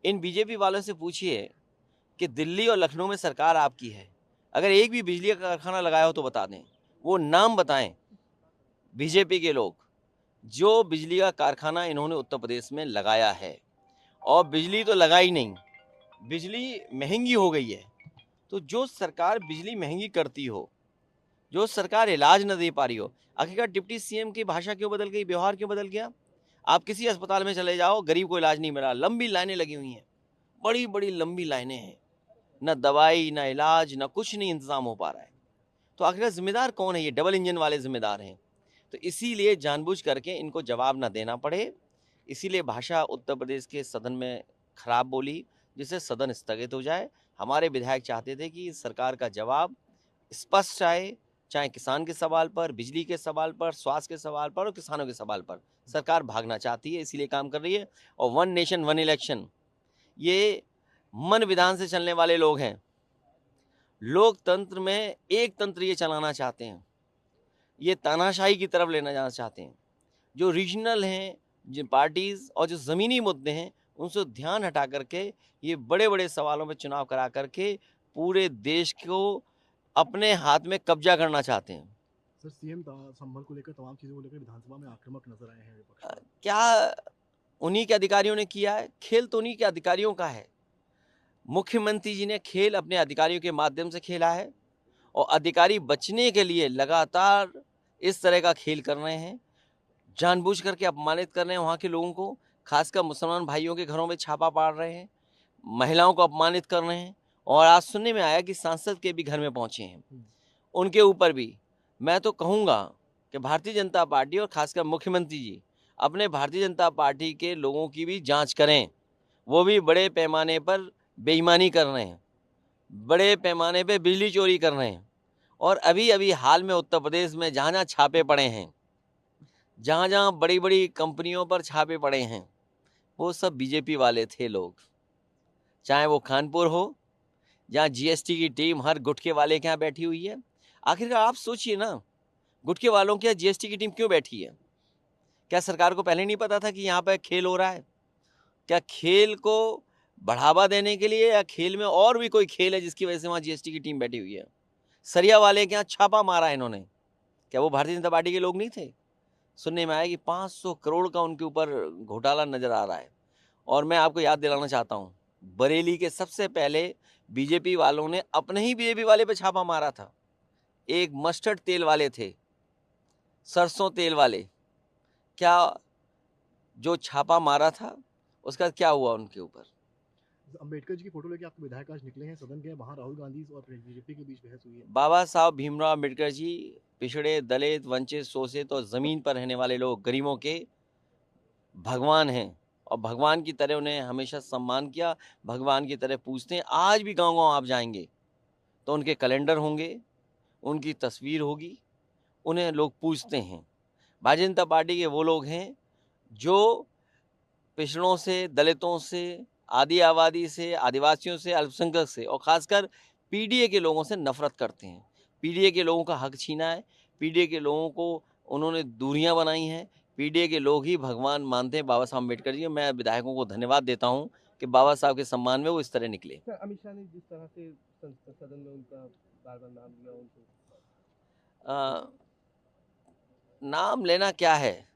इन BJP वालों से पूछिए कि दिल्ली और लखनऊ में सरकार आपकी है, अगर एक भी बिजली का कारखाना लगाया हो तो बता दें, वो नाम बताएं बीजेपी के लोग जो बिजली का कारखाना इन्होंने उत्तर प्रदेश में लगाया है। और बिजली तो लगाई नहीं, बिजली महंगी हो गई है। तो जो सरकार बिजली महंगी करती हो, जो सरकार इलाज न दे पा रही हो, आखिरकार डिप्टी सीएम की भाषा क्यों बदल गई, व्यवहार क्यों बदल गया? आप किसी अस्पताल में चले जाओ, गरीब को इलाज नहीं मिला, लंबी लाइनें लगी हुई हैं, बड़ी बड़ी लंबी लाइनें हैं, न दवाई न इलाज न कुछ नहीं इंतजाम हो पा रहा है। तो आखिरकार जिम्मेदार कौन है? ये डबल इंजन वाले जिम्मेदार हैं। तो इसीलिए जानबूझ करके इनको जवाब ना देना पड़े, इसीलिए भाषा उत्तर प्रदेश के सदन में खराब बोली, जिससे सदन स्थगित हो जाए। हमारे विधायक चाहते थे कि सरकार का जवाब स्पष्ट आए, चाहे किसान के सवाल पर, बिजली के सवाल पर, स्वास्थ्य के सवाल पर और किसानों के सवाल पर। सरकार भागना चाहती है, इसीलिए काम कर रही है। और वन नेशन वन इलेक्शन, ये मन विधान से चलने वाले लोग हैं। लोकतंत्र में एक तंत्र ये चलाना चाहते हैं, ये तानाशाही की तरफ लेना जाना चाहते हैं। जो रीजनल हैं, जो पार्टीज और जो ज़मीनी मुद्दे हैं, उनसे ध्यान हटा करके ये बड़े बड़े सवालों पे चुनाव करा करके पूरे देश को अपने हाथ में कब्जा करना चाहते हैं। सर, सीएम संभल को लेकर तमाम चीज़ों को लेकर विधानसभा में आक्रामक नजर आए हैं विपक्ष पर। क्या उन्हीं के अधिकारियों ने किया है? खेल तो उन्हीं के अधिकारियों का है। मुख्यमंत्री जी ने खेल अपने अधिकारियों के माध्यम से खेला है और अधिकारी बचने के लिए लगातार इस तरह का खेल कर रहे हैं, जानबूझ करके अपमानित कर रहे हैं वहाँ के लोगों को, खासकर मुसलमान भाइयों के घरों में छापा पाड़ रहे हैं, महिलाओं को अपमानित कर रहे हैं। और आज सुनने में आया कि सांसद के भी घर में पहुंचे हैं, उनके ऊपर भी। मैं तो कहूँगा कि भारतीय जनता पार्टी और खासकर मुख्यमंत्री जी अपने भारतीय जनता पार्टी के लोगों की भी जांच करें। वो भी बड़े पैमाने पर बेईमानी कर रहे हैं, बड़े पैमाने पे बिजली चोरी कर रहे हैं। और अभी अभी हाल में उत्तर प्रदेश में जहाँ जहाँ छापे पड़े हैं, जहाँ जहाँ बड़ी बड़ी कंपनियों पर छापे पड़े हैं, वो सब बीजेपी वाले थे लोग। चाहे वो कानपुर हो, जहाँ जीएसटी की टीम हर गुटखे वाले के यहाँ बैठी हुई है। आखिरकार आप सोचिए ना, गुटखे वालों के यहाँ जीएसटी की टीम क्यों बैठी है? क्या सरकार को पहले नहीं पता था कि यहाँ पर खेल हो रहा है? क्या खेल को बढ़ावा देने के लिए, या खेल में और भी कोई खेल है जिसकी वजह से वहाँ जीएसटी की टीम बैठी हुई है? सरिया वाले के यहाँ छापा मारा इन्होंने, क्या वो भारतीय जनता पार्टी के लोग नहीं थे? सुनने में आया कि 500 करोड़ का उनके ऊपर घोटाला नजर आ रहा है। और मैं आपको याद दिलाना चाहता हूँ, बरेली के सबसे पहले बीजेपी वालों ने अपने ही बीजेपी वाले पे छापा मारा था। एक मस्टर्ड तेल वाले थे, सरसों तेल वाले। क्या जो छापा मारा था उसका क्या हुआ उनके ऊपर? अंबेडकर जी की फोटो लेके आपके विधायक आज निकले हैं सदन के, वहाँ राहुल गांधी और बीजेपी के बीच बहस हुई है। बाबा साहब भीमराव अम्बेडकर जी पिछड़े, दलित, वंचित, शोषित और ज़मीन पर रहने वाले लोग, गरीबों के भगवान हैं। और भगवान की तरह उन्हें हमेशा सम्मान किया, भगवान की तरह पूजते हैं। आज भी गांव-गांव आप जाएंगे तो उनके कैलेंडर होंगे, उनकी तस्वीर होगी, उन्हें लोग पूजते हैं। भारतीय जनता पार्टी के वो लोग हैं जो पिछड़ों से, दलितों से, आदि आबादी से, आदिवासियों से, अल्पसंख्यक से और खासकर पीडीए के लोगों से नफरत करते हैं। पीडीए के लोगों का हक छीना है, पीडीए के लोगों को उन्होंने दूरियां बनाई हैं। पीडीए के लोग ही भगवान मानते हैं बाबा साहब अम्बेडकर जी। मैं विधायकों को धन्यवाद देता हूं कि बाबा साहब के सम्मान में वो इस तरह निकले। सर, अमित शाह ने जिस तरह से सदन में उनका बार बार नाम लिया उनको। अ, नाम लेना क्या है,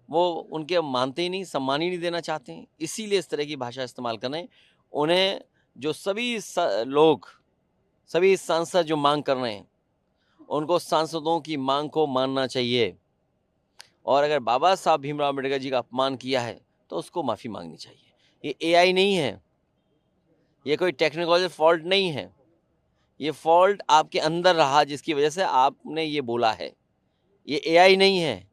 वो उनके मानते ही नहीं, सम्मान ही नहीं देना चाहते हैं, इसीलिए इस तरह की भाषा इस्तेमाल कर रहे हैं। उन्हें जो लोग, सभी सांसद जो मांग कर रहे हैं, उनको सांसदों की मांग को मानना चाहिए। और अगर बाबा साहब भीमराव अम्बेडकर जी का अपमान किया है तो उसको माफ़ी मांगनी चाहिए। ये एआई नहीं है, ये कोई टेक्निकल फॉल्ट नहीं है, ये फॉल्ट आपके अंदर रहा जिसकी वजह से आपने ये बोला है। ये एआई नहीं है,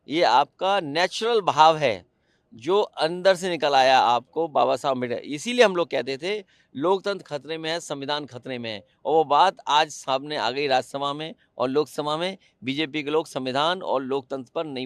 ये आपका नेचुरल भाव है जो अंदर से निकल आया आपको बाबा साहब अम्बेडकर। इसीलिए हम लोग कहते थे लोकतंत्र खतरे में है, संविधान खतरे में है। और वो बात आज सामने आ गई राज्यसभा में और लोकसभा में। बीजेपी के लोग संविधान और लोकतंत्र पर नहीं